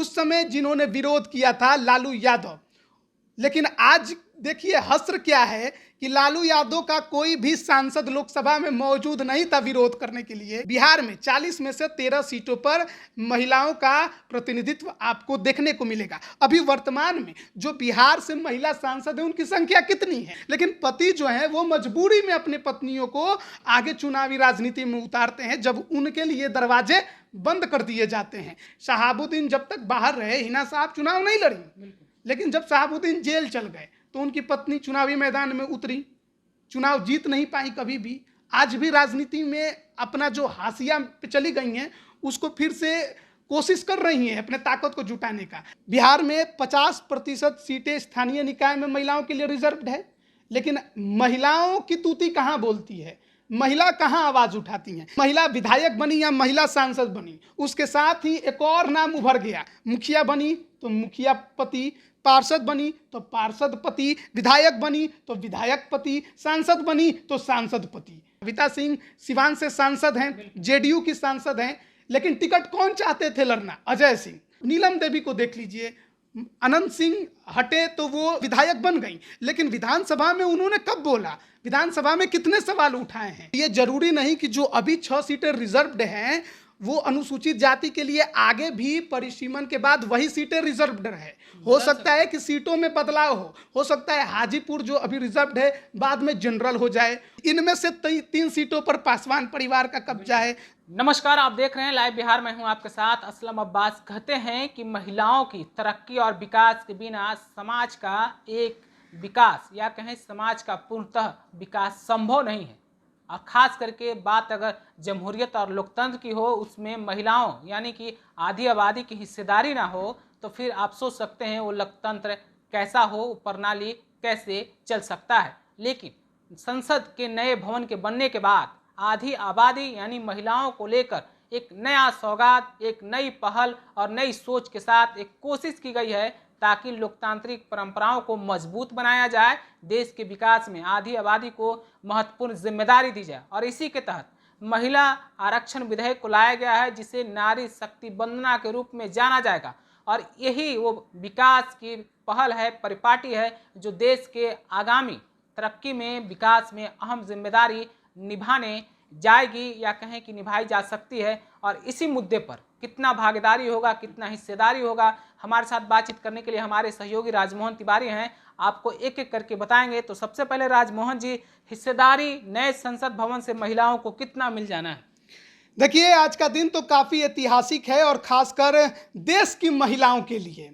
उस समय जिन्होंने विरोध किया था लालू यादव। लेकिन आज देखिए हस्र क्या है कि लालू यादव का कोई भी सांसद लोकसभा में मौजूद नहीं था विरोध करने के लिए। बिहार में 40 में से 13 सीटों पर महिलाओं का प्रतिनिधित्व आपको देखने को मिलेगा। अभी वर्तमान में जो बिहार से महिला सांसद है उनकी संख्या कितनी है, लेकिन पति जो है वो मजबूरी में अपने पत्नियों को आगे चुनावी राजनीति में उतारते हैं जब उनके लिए दरवाजे बंद कर दिए जाते हैं। शहाबुद्दीन जब तक बाहर रहे, हिना साहब चुनाव नहीं लड़ी, लेकिन जब शहाबुद्दीन जेल चल गए तो उनकी पत्नी चुनावी मैदान में उतरी, चुनाव जीत नहीं पाई कभी भी। आज भी राजनीति में अपना जो हाशिया पे चली गई हैं उसको फिर से कोशिश कर रही हैं अपने ताकत को जुटाने का। बिहार में 50% सीटें स्थानीय निकाय में महिलाओं के लिए रिजर्व्ड है, लेकिन महिलाओं की तूती कहाँ बोलती है, महिला कहाँ आवाज उठाती हैं। महिला विधायक बनी या महिला सांसद बनी, उसके साथ ही एक और नाम उभर गया, मुखिया बनी तो मुखिया पति, पार्षद बनी तो पार्षद पति, विधायक बनी तो विधायक पति, सांसद बनी तो सांसद पति। कविता सिंह सिवान से सांसद हैं, जेडीयू की सांसद हैं, लेकिन टिकट कौन चाहते थे लड़ना? अजय सिंह। नीलम देवी को देख लीजिए, अनंत सिंह हटे तो वो विधायक बन गई, लेकिन विधानसभा में उन्होंने कब बोला, विधानसभा में कितने सवाल उठाए हैं। ये जरूरी नहीं कि जो अभी 6 सीटें रिजर्व्ड हैं वो अनुसूचित जाति के लिए आगे भी परिसीमन के बाद वही सीटें रिजर्व्ड रहे। हो सकता है कि सीटों में बदलाव हो सकता है हाजीपुर जो अभी रिजर्व्ड है बाद में जनरल हो जाए। इनमें से 3 सीटों पर पासवान परिवार का कब्जा है। नमस्कार, आप देख रहे हैं लाइव बिहार। मैं हूं आपके साथ असलम अब्बास। कहते हैं कि महिलाओं की तरक्की और विकास के बिना समाज का एक विकास या कहें समाज का पूर्णतः विकास संभव नहीं है। और ख़ास करके बात अगर जमहूरियत और लोकतंत्र की हो, उसमें महिलाओं यानी कि आधी आबादी की हिस्सेदारी ना हो तो फिर आप सोच सकते हैं वो लोकतंत्र कैसा हो, वो प्रणाली कैसे चल सकता है। लेकिन संसद के नए भवन के बनने के बाद आधी आबादी यानी महिलाओं को लेकर एक नया सौगात, एक नई पहल और नई सोच के साथ एक कोशिश की गई है ताकि लोकतांत्रिक परंपराओं को मजबूत बनाया जाए, देश के विकास में आधी आबादी को महत्वपूर्ण जिम्मेदारी दी जाए। और इसी के तहत महिला आरक्षण विधेयक को लाया गया है जिसे नारी शक्ति वंदना के रूप में जाना जाएगा। और यही वो विकास की पहल है, परिपाटी है जो देश के आगामी तरक्की में, विकास में अहम जिम्मेदारी निभाने जाएगी या कहें कि निभाई जा सकती है। और इसी मुद्दे पर कितना भागीदारी होगा, कितना हिस्सेदारी होगा, हमारे साथ बातचीत करने के लिए हमारे सहयोगी राजमोहन तिवारी हैं। आपको एक एक करके बताएंगे। तो सबसे पहले राजमोहन जी, हिस्सेदारी नए संसद भवन से महिलाओं को कितना मिल जाना है? देखिए आज का दिन तो काफ़ी ऐतिहासिक है और खासकर देश की महिलाओं के लिए।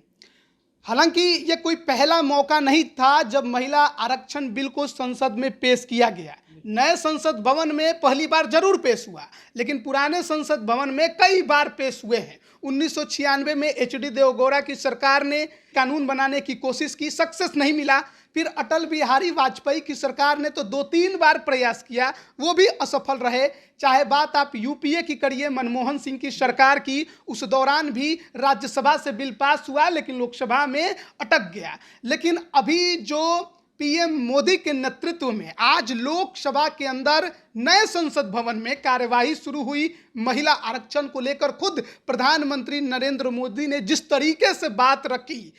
हालांकि ये कोई पहला मौका नहीं था जब महिला आरक्षण बिल को संसद में पेश किया गया। नए संसद भवन में पहली बार जरूर पेश हुआ, लेकिन पुराने संसद भवन में कई बार पेश हुए हैं। 1996 में एचडी देवगौड़ा की सरकार ने कानून बनाने की कोशिश की, सक्सेस नहीं मिला। फिर अटल बिहारी वाजपेयी की सरकार ने तो 2-3 बार प्रयास किया, वो भी असफल रहे। चाहे बात आप यूपीए की करिए, मनमोहन सिंह की सरकार की, उस दौरान भी राज्यसभा से बिल पास हुआ लेकिन लोकसभा में अटक गया। लेकिन अभी जो पीएम मोदी के नेतृत्व में आज लोकसभा के अंदर नए संसद भवन में कार्यवाही शुरू हुई। महिला आरक्षण को लेकर खुद प्रधानमंत्री नरेंद्र मोदी ने जिस तरीके से बात रखी,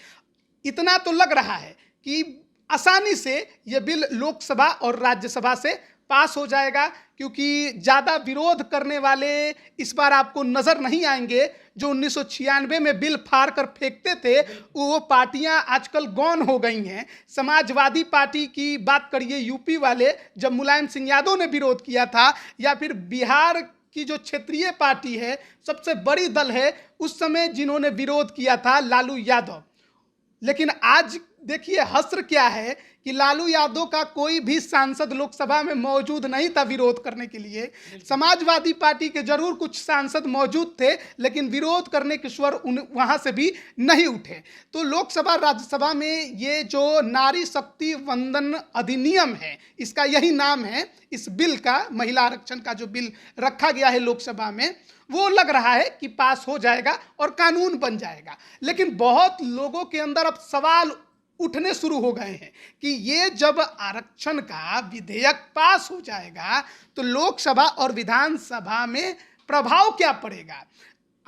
इतना तो लग रहा है कि आसानी से यह बिल लोकसभा और राज्यसभा से पास हो जाएगा, क्योंकि ज़्यादा विरोध करने वाले इस बार आपको नज़र नहीं आएंगे। जो 1996 में बिल फाड़ कर फेंकते थे वो पार्टियां आजकल गौन हो गई हैं। समाजवादी पार्टी की बात करिए, यूपी वाले जब मुलायम सिंह यादव ने विरोध किया था, या फिर बिहार की जो क्षेत्रीय पार्टी है, सबसे बड़ी दल है, उस समय जिन्होंने विरोध किया था लालू यादव। लेकिन आज देखिए हस्र क्या है कि लालू यादव का कोई भी सांसद लोकसभा में मौजूद नहीं था विरोध करने के लिए। समाजवादी पार्टी के जरूर कुछ सांसद मौजूद थे, लेकिन विरोध करने के स्वर वहां से भी नहीं उठे। तो लोकसभा राज्यसभा में ये जो नारी शक्ति वंदन अधिनियम है, इसका यही नाम है इस बिल का, महिला आरक्षण का जो बिल रखा गया है लोकसभा में, वो लग रहा है कि पास हो जाएगा और कानून बन जाएगा। लेकिन बहुत लोगों के अंदर अब सवाल उठने शुरू हो गए हैं कि ये जब आरक्षण का विधेयक पास हो जाएगा तो लोकसभा और विधानसभा में प्रभाव क्या पड़ेगा।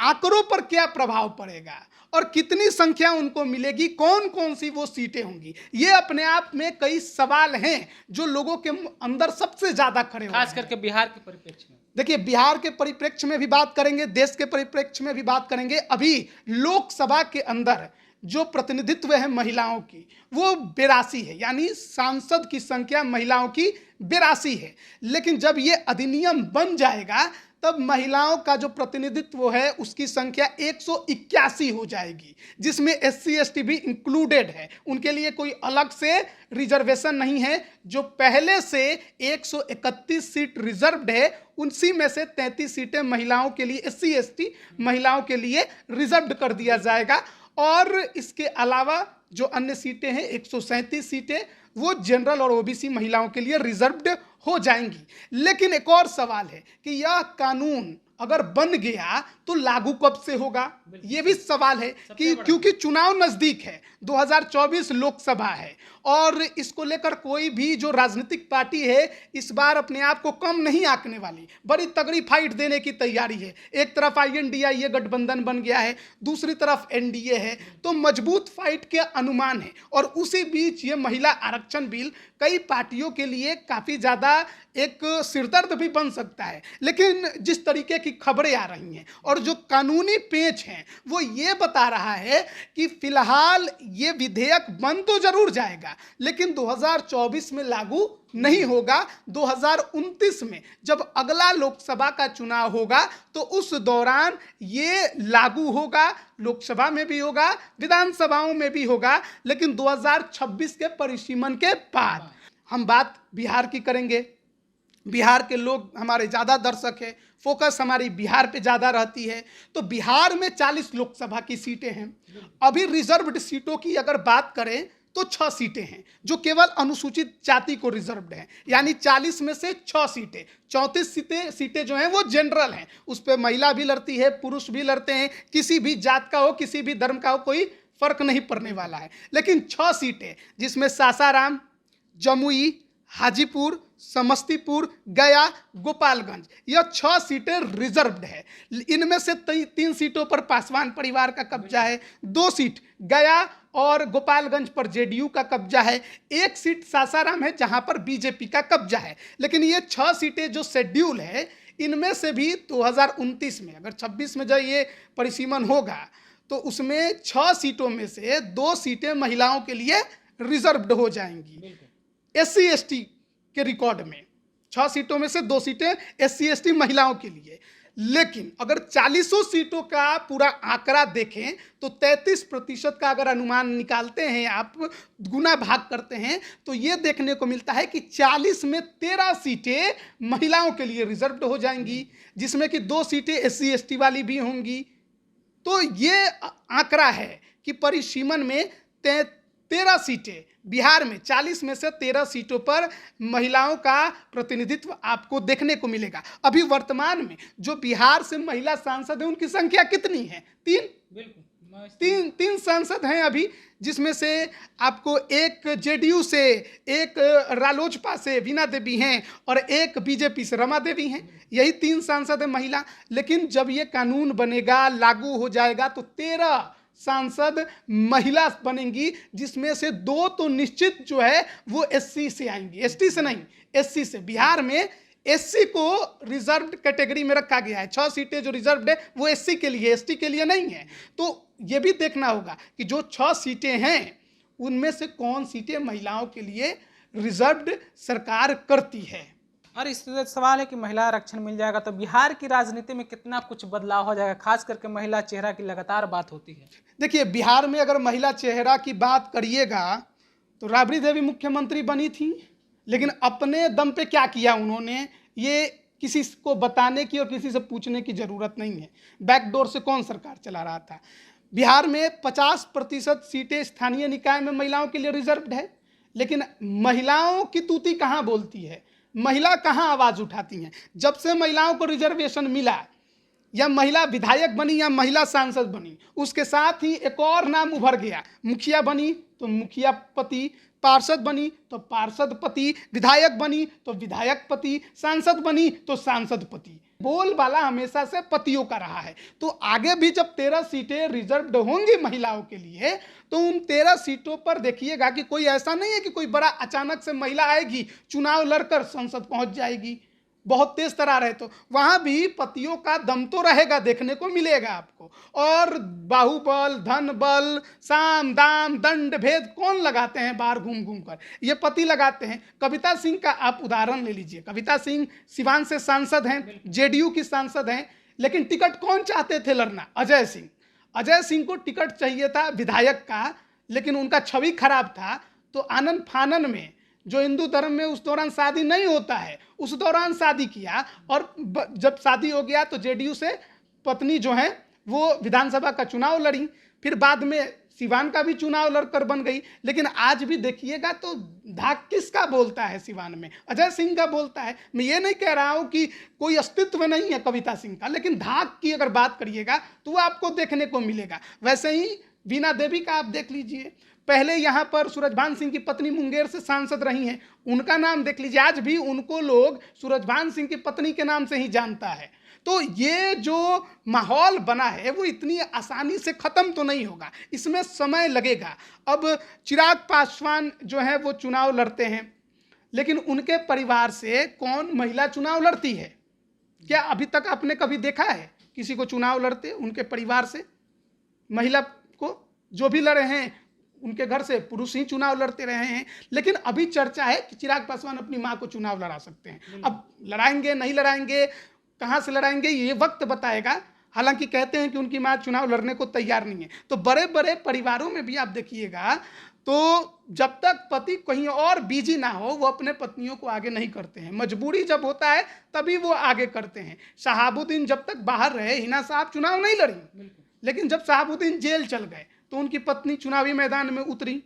आंकड़ों पर क्या प्रभाव पड़ेगा और कितनी संख्या उनको मिलेगी, कौन कौन सी वो सीटें होंगी, ये अपने आप में कई सवाल हैं जो लोगों के अंदर सबसे ज्यादा खड़े हो रहे खास हैं। करके बिहार के परिप्रेक्ष्य में। देखिए, बिहार के परिप्रेक्ष्य में भी बात करेंगे, देश के परिप्रेक्ष्य में भी बात करेंगे। अभी लोकसभा के अंदर जो प्रतिनिधित्व है महिलाओं की वो 82 है, यानी सांसद की संख्या महिलाओं की 82 है। लेकिन जब ये अधिनियम बन जाएगा तब महिलाओं का जो प्रतिनिधित्व है उसकी संख्या 181 हो जाएगी, जिसमें SC ST भी इंक्लूडेड है। उनके लिए कोई अलग से रिजर्वेशन नहीं है। जो पहले से 131 सीट रिजर्व्ड है उसी में से 33 सीटें महिलाओं के लिए, SC ST महिलाओं के लिए रिजर्व्ड कर दिया जाएगा। और इसके अलावा जो अन्य सीटें हैं 137 सीटें वो जनरल और OBC महिलाओं के लिए रिजर्व्ड हो जाएंगी। लेकिन एक और सवाल है कि यह कानून अगर बन गया तो लागू कब से होगा, ये भी सवाल है कि क्योंकि चुनाव नजदीक है, 2024 लोकसभा है और इसको लेकर कोई भी जो राजनीतिक पार्टी है इस बार अपने आप को कम नहीं आंकने वाली, बड़ी तगड़ी फाइट देने की तैयारी है। एक तरफ INDIA गठबंधन बन गया है, दूसरी तरफ NDA है, तो मजबूत फाइट के अनुमान है। और उसी बीच ये महिला आरक्षण बिल कई पार्टियों के लिए काफ़ी ज़्यादा एक सिरदर्द भी बन सकता है। लेकिन जिस तरीके की खबरें आ रही हैं और जो कानूनी पेच हैं वो ये बता रहा है कि फिलहाल ये विधेयक बन तो जरूर जाएगा लेकिन 2024 में लागू नहीं होगा। 2029 में जब अगला लोकसभा का चुनाव होगा तो उस दौरान ये लागू होगा। लोकसभा में भी होगा, विधानसभाओं में भी होगा, लेकिन 2026 के परिसीमन के बाद। हम बात बिहार की करेंगे। बिहार के लोग हमारे ज़्यादा दर्शक हैं, फोकस हमारी बिहार पे ज़्यादा रहती है। तो बिहार में 40 लोकसभा की सीटें हैं। अभी रिजर्व्ड सीटों की अगर बात करें तो 6 सीटें हैं जो केवल अनुसूचित जाति को रिजर्व्ड हैं, यानी 40 में से 6 सीटें। 34 सीटें जो हैं वो जनरल हैं, उस पर महिला भी लड़ती है, पुरुष भी लड़ते हैं, किसी भी जात का हो, किसी भी धर्म का हो, कोई फर्क नहीं पड़ने वाला है। लेकिन 6 सीटें जिसमें सासाराम, जमुई, हाजीपुर, समस्तीपुर, गया, गोपालगंज, यह 6 सीटें रिजर्व्ड है। इनमें से 3 सीटों पर पासवान परिवार का कब्जा है, 2 सीट गया और गोपालगंज पर JDU का कब्जा है, 1 सीट सासाराम है जहां पर BJP का कब्जा है। लेकिन ये 6 सीटें जो शेड्यूल है इनमें से भी 2029 में, अगर 26 में जब ये परिसीमन होगा तो उसमें 6 सीटों में से 2 सीटें महिलाओं के लिए रिजर्व्ड हो जाएंगी। SC ST के रिकॉर्ड में 6 सीटों में से 2 सीटें SC ST महिलाओं के लिए। लेकिन अगर 40 सीटों का पूरा आंकड़ा देखें तो 33% का अगर अनुमान निकालते हैं, आप गुना भाग करते हैं तो ये देखने को मिलता है कि 40 में 13 सीटें महिलाओं के लिए रिजर्व्ड हो जाएंगी, जिसमें कि 2 सीटें SC ST वाली भी होंगी। तो ये आंकड़ा है कि परिसीमन में 13 सीटें, बिहार में 40 में से 13 सीटों पर महिलाओं का प्रतिनिधित्व आपको देखने को मिलेगा। अभी वर्तमान में जो बिहार से महिला सांसद हैं उनकी संख्या कितनी है? 3। बिल्कुल, 3 सांसद हैं अभी, जिसमें से आपको एक JDU से, एक रालोजपा से वीणा देवी हैं और एक BJP से रमा देवी हैं। यही 3 सांसद हैं महिला। लेकिन जब ये कानून बनेगा, लागू हो जाएगा तो 13 सांसद महिला बनेंगी, जिसमें से 2 तो निश्चित जो है वो SC से आएंगी, ST से नहीं, SC से। बिहार में SC को रिजर्व्ड कैटेगरी में रखा गया है। 6 सीटें जो रिजर्व्ड है वो SC के लिए, ST के लिए नहीं है। तो ये भी देखना होगा कि जो 6 सीटें हैं उनमें से कौन सीटें महिलाओं के लिए रिजर्व्ड सरकार करती है। और इस सवाल है कि महिला आरक्षण मिल जाएगा तो बिहार की राजनीति में कितना कुछ बदलाव हो जाएगा, खास करके महिला चेहरा की लगातार बात होती है। देखिए, बिहार में अगर महिला चेहरा की बात करिएगा तो राबड़ी देवी मुख्यमंत्री बनी थी, लेकिन अपने दम पे क्या किया उन्होंने, ये किसी को बताने की और किसी से पूछने की जरूरत नहीं है। बैकडोर से कौन सरकार चला रहा था। बिहार में 50% सीटें स्थानीय निकाय में महिलाओं के लिए रिजर्व्ड है, लेकिन महिलाओं की तूती कहाँ बोलती है, महिला कहाँ आवाज़ उठाती हैं। जब से महिलाओं को रिजर्वेशन मिला, या महिला विधायक बनी या महिला सांसद बनी, उसके साथ ही एक और नाम उभर गया। मुखिया बनी तो मुखिया पति, पार्षद बनी तो पार्षद पति, विधायक बनी तो विधायक पति, सांसद बनी तो सांसद पति। बोलबाला हमेशा से पतियों का रहा है। तो आगे भी जब 13 सीटें रिजर्व्ड होंगी महिलाओं के लिए, तो उन 13 सीटों पर देखिएगा कि कोई ऐसा नहीं है कि कोई बड़ा अचानक से महिला आएगी, चुनाव लड़कर संसद पहुंच जाएगी, बहुत तेज तरार है। तो वहां भी पतियों का दम तो रहेगा, देखने को मिलेगा आपको। और बाहुबल, धन बल, साम दाम दंड भेद कौन लगाते हैं बाहर घूम घूम कर? ये पति लगाते हैं। कविता सिंह का आप उदाहरण ले लीजिए। कविता सिंह सिवान से सांसद हैं, जेडीयू की सांसद हैं, लेकिन टिकट कौन चाहते थे लड़ना? अजय सिंह। अजय सिंह को टिकट चाहिए था विधायक का, लेकिन उनका छवि खराब था। तो आनन फानन में, जो हिंदू धर्म में उस दौरान शादी नहीं होता है, उस दौरान शादी किया, और जब शादी हो गया तो जेडीयू से पत्नी जो है वो विधानसभा का चुनाव लड़ी, फिर बाद में सिवान का भी चुनाव लड़कर बन गई। लेकिन आज भी देखिएगा तो धाक किसका बोलता है सिवान में? अजय सिंह का बोलता है। मैं ये नहीं कह रहा हूं कि कोई अस्तित्व नहीं है कविता सिंह का, लेकिन धाक की अगर बात करिएगा तो वो आपको देखने को मिलेगा। वैसे ही वीणा देवी का आप देख लीजिए, पहले यहाँ पर सूरजभान सिंह की पत्नी मुंगेर से सांसद रही हैं, उनका नाम देख लीजिए, आज भी उनको लोग सूरजभान सिंह की पत्नी के नाम से ही जानता है। तो ये जो माहौल बना है वो इतनी आसानी से खत्म तो नहीं होगा, इसमें समय लगेगा। अब चिराग पासवान जो है वो चुनाव लड़ते हैं, लेकिन उनके परिवार से कौन महिला चुनाव लड़ती है? क्या अभी तक आपने कभी देखा है किसी को चुनाव लड़ते उनके परिवार से? महिला को जो भी लड़े हैं उनके घर से पुरुष ही चुनाव लड़ते रहे हैं। लेकिन अभी चर्चा है कि चिराग पासवान अपनी मां को चुनाव लड़ा सकते हैं। अब लड़ाएंगे नहीं लड़ाएंगे, कहां से लड़ाएंगे, ये वक्त बताएगा। हालांकि कहते हैं कि उनकी मां चुनाव लड़ने को तैयार नहीं है। तो बड़े बड़े परिवारों में भी आप देखिएगा तो जब तक पति कहीं और बिजी ना हो वो अपने पत्नियों को आगे नहीं करते हैं। मजबूरी जब होता है तभी वो आगे करते हैं। शहाबुद्दीन जब तक बाहर रहे, हिना साहब चुनाव नहीं लड़ी, लेकिन जब शहाबुद्दीन जेल चल गए तो उनकी पत्नी चुनावी मैदान में उतरी,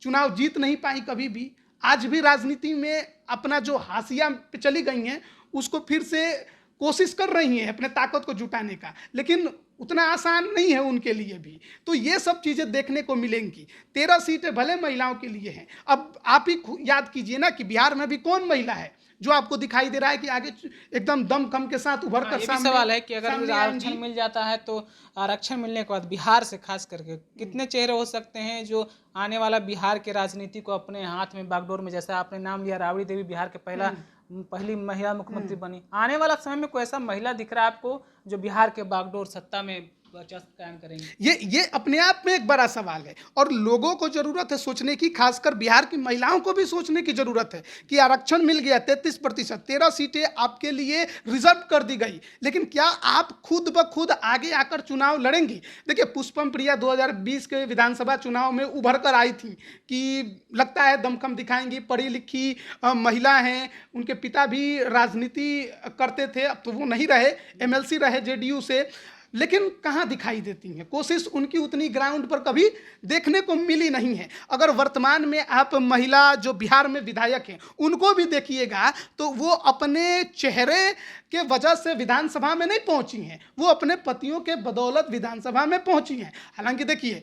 चुनाव जीत नहीं पाई कभी भी। आज भी राजनीति में अपना जो हाशिया पे चली गई हैं उसको फिर से कोशिश कर रही हैं अपने ताकत को जुटाने का, लेकिन उतना आसान नहीं है उनके लिए भी। तो ये सब चीज़ें देखने को मिलेंगी। 13 सीटें भले महिलाओं के लिए हैं। अब आप ही याद कीजिए ना कि बिहार में भी कौन महिला है जो आपको दिखाई दे रहा है कि आगे एकदम दमखम के साथ उभर कर ये भी सामने सवाल है कि अगर सामने आरक्षण आएंगी। मिल जाता है तो आरक्षण मिलने के बाद बिहार से खास करके कितने चेहरे हो सकते हैं जो आने वाला बिहार के राजनीति को अपने हाथ में बागडोर में, जैसा आपने नाम लिया राबड़ी देवी बिहार के पहली महिला मुख्यमंत्री बनी, आने वाला समय में कोई ऐसा महिला दिख रहा है आपको जो बिहार के बागडोर सत्ता में वर्चस्व कायम करेंगे? ये अपने आप में एक बड़ा सवाल है और लोगों को जरूरत है सोचने की, खासकर बिहार की महिलाओं को भी सोचने की जरूरत है कि आरक्षण मिल गया 33%, 13 सीटें आपके लिए रिजर्व कर दी गई, लेकिन क्या आप खुद ब खुद आगे आकर चुनाव लड़ेंगी? देखिए पुष्पम प्रिया 2020 के विधानसभा चुनाव में उभर कर आई थी कि लगता है दमखम दिखाएंगी, पढ़ी लिखी महिला हैं, उनके पिता भी राजनीति करते थे, अब तो वो नहीं रहे, एमएलसी रहे जेडीयू से, लेकिन कहाँ दिखाई देती हैं। कोशिश उनकी उतनी ग्राउंड पर कभी देखने को मिली नहीं है। अगर वर्तमान में आप महिला जो बिहार में विधायक हैं उनको भी देखिएगा तो वो अपने चेहरे के वजह से विधानसभा में नहीं पहुंची हैं, वो अपने पतियों के बदौलत विधानसभा में पहुंची हैं। हालांकि देखिए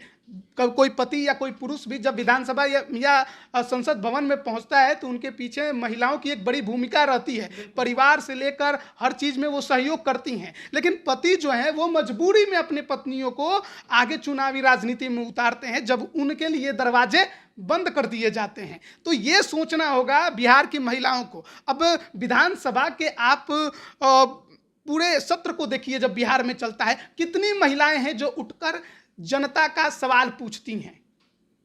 कोई पति या कोई पुरुष भी जब विधानसभा या संसद भवन में पहुंचता है तो उनके पीछे महिलाओं की एक बड़ी भूमिका रहती है, परिवार से लेकर हर चीज़ में वो सहयोग करती हैं। लेकिन पति जो है वो मजबूरी में अपनी पत्नियों को आगे चुनावी राजनीति में उतारते हैं जब उनके लिए दरवाजे बंद कर दिए जाते हैं। तो ये सोचना होगा बिहार की महिलाओं को। अब विधानसभा के आप पूरे सत्र को देखिए, जब बिहार में चलता है कितनी महिलाएं हैं जो उठकर जनता का सवाल पूछती हैं,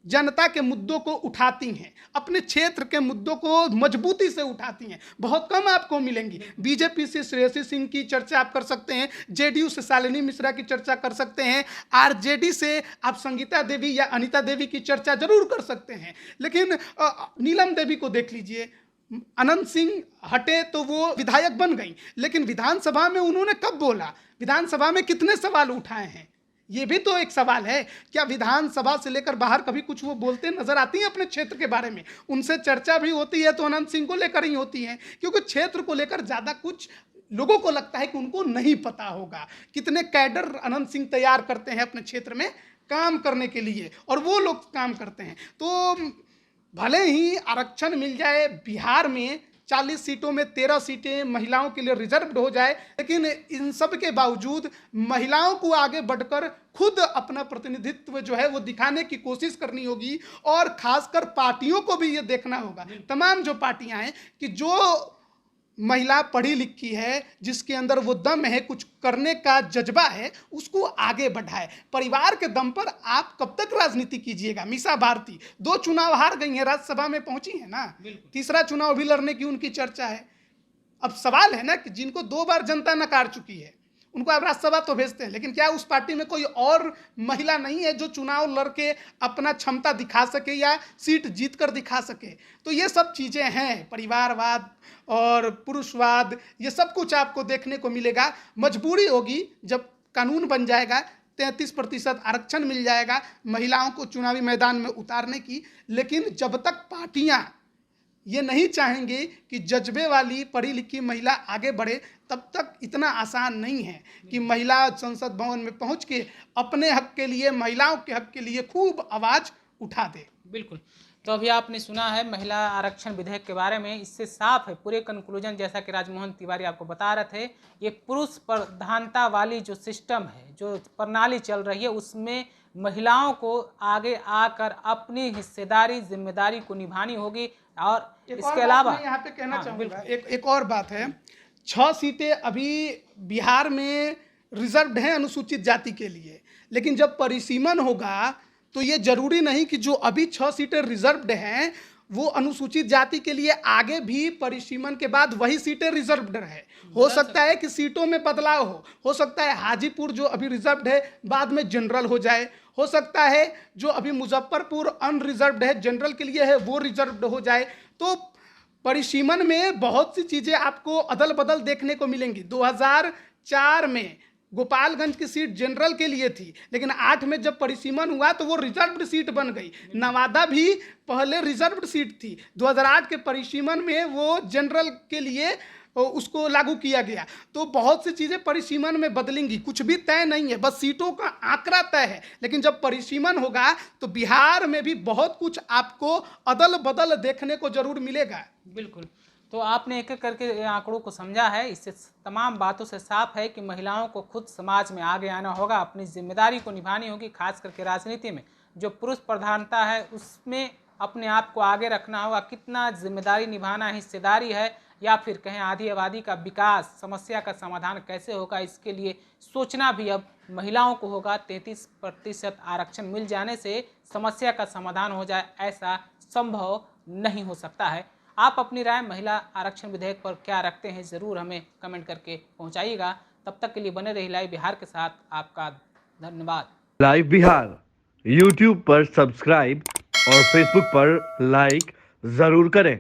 जनता के मुद्दों को उठाती हैं, अपने क्षेत्र के मुद्दों को मजबूती से उठाती हैं। बहुत कम आपको मिलेंगी। बीजेपी से श्रेयसी सिंह की चर्चा आप कर सकते हैं, जेडीयू से शालिनी मिश्रा की चर्चा कर सकते हैं, आरजेडी से आप संगीता देवी या अनीता देवी की चर्चा जरूर कर सकते हैं, लेकिन नीलम देवी को देख लीजिए। अनंत सिंह हटे तो वो विधायक बन गई, लेकिन विधानसभा में उन्होंने कब बोला? विधानसभा में कितने सवाल उठाए हैं? ये भी तो एक सवाल है। क्या विधानसभा से लेकर बाहर कभी कुछ वो बोलते नजर आती हैं अपने क्षेत्र के बारे में? उनसे चर्चा भी होती है तो अनंत सिंह को लेकर ही होती है, क्योंकि क्षेत्र को लेकर ज़्यादा कुछ लोगों को लगता है कि उनको नहीं पता होगा। कितने कैडर अनंत सिंह तैयार करते हैं अपने क्षेत्र में काम करने के लिए, और वो लोग काम करते हैं। तो भले ही आरक्षण मिल जाए बिहार में, 40 सीटों में 13 सीटें महिलाओं के लिए रिजर्व्ड हो जाए, लेकिन इन सब के बावजूद महिलाओं को आगे बढ़कर खुद अपना प्रतिनिधित्व जो है वो दिखाने की कोशिश करनी होगी। और खासकर पार्टियों को भी ये देखना होगा, तमाम जो पार्टियां हैं, कि जो महिला पढ़ी लिखी है, जिसके अंदर वो दम है, कुछ करने का जज्बा है, उसको आगे बढ़ाए। परिवार के दम पर आप कब तक राजनीति कीजिएगा? मीसा भारती 2 चुनाव हार गई हैं, राज्यसभा में पहुंची है ना, तीसरा चुनाव भी लड़ने की उनकी चर्चा है। अब सवाल है ना कि जिनको 2 बार जनता नकार चुकी है, उनको आप राज्यसभा तो भेजते हैं, लेकिन क्या उस पार्टी में कोई और महिला नहीं है जो चुनाव लड़के अपना क्षमता दिखा सके या सीट जीत कर दिखा सके? तो ये सब चीज़ें हैं, परिवारवाद और पुरुषवाद, ये सब कुछ आपको देखने को मिलेगा। मजबूरी होगी जब कानून बन जाएगा, 33% आरक्षण मिल जाएगा महिलाओं को चुनावी मैदान में उतारने की, लेकिन जब तक पार्टियां ये नहीं चाहेंगे कि जज्बे वाली पढ़ी लिखी महिला आगे बढ़े, तब तक इतना आसान नहीं है कि महिला संसद भवन में पहुंच के अपने हक के लिए, महिलाओं के हक के लिए खूब आवाज़ उठा दे। बिल्कुल। तो अभी आपने सुना है महिला आरक्षण विधेयक के बारे में, इससे साफ है पूरे कंक्लूजन, जैसा कि राजमोहन तिवारी आपको बता रहे थे, ये पुरुष प्रधानता वाली जो सिस्टम है, जो प्रणाली चल रही है, उसमें महिलाओं को आगे आकर अपनी हिस्सेदारी, जिम्मेदारी को निभानी होगी। और इसके अलावा यहाँ पे कहना चाहूँगा, एक और बात है, 6 सीटें अभी बिहार में रिजर्व्ड हैं अनुसूचित जाति के लिए, लेकिन जब परिसीमन होगा तो ये जरूरी नहीं कि जो अभी 6 सीटें रिजर्व्ड हैं वो अनुसूचित जाति के लिए आगे भी परिसीमन के बाद वही सीटें रिजर्व्ड रहे। हो सकता है कि सीटों में बदलाव हो सकता है हाजीपुर जो अभी रिजर्व्ड है बाद में जनरल हो जाए, हो सकता है जो अभी मुजफ्फरपुर अनरिजर्व्ड है जनरल के लिए है वो रिजर्व्ड हो जाए। तो परिसीमन में बहुत सी चीज़ें आपको अदल बदल देखने को मिलेंगी। 2004 में गोपालगंज की सीट जनरल के लिए थी, लेकिन 8 में जब परिसीमन हुआ तो वो रिजर्व्ड सीट बन गई। नवादा भी पहले रिजर्व्ड सीट थी, 2008 के परिसीमन में वो जनरल के लिए उसको लागू किया गया। तो बहुत सी चीज़ें परिसीमन में बदलेंगी, कुछ भी तय नहीं है, बस सीटों का आंकड़ा तय है। लेकिन जब परिसीमन होगा तो बिहार में भी बहुत कुछ आपको अदल बदल देखने को जरूर मिलेगा। बिल्कुल। तो आपने एक एक करके आंकड़ों को समझा है, इससे तमाम बातों से साफ है कि महिलाओं को खुद समाज में आगे आना होगा, अपनी जिम्मेदारी को निभानी होगी। खास करके राजनीति में जो पुरुष प्रधानता है उसमें अपने आप को आगे रखना होगा। कितना जिम्मेदारी निभाना, हिस्सेदारी है, या फिर कहें आधी आबादी का विकास, समस्या का समाधान कैसे होगा, इसके लिए सोचना भी अब महिलाओं को होगा। 33% आरक्षण मिल जाने से समस्या का समाधान हो जाए, ऐसा संभव नहीं हो सकता है। आप अपनी राय महिला आरक्षण विधेयक पर क्या रखते हैं, ज़रूर हमें कमेंट करके पहुंचाइएगा। तब तक के लिए बने रहिए लाइव बिहार के साथ। आपका धन्यवाद। लाइव बिहार यूट्यूब पर सब्सक्राइब और फेसबुक पर लाइक ज़रूर करें।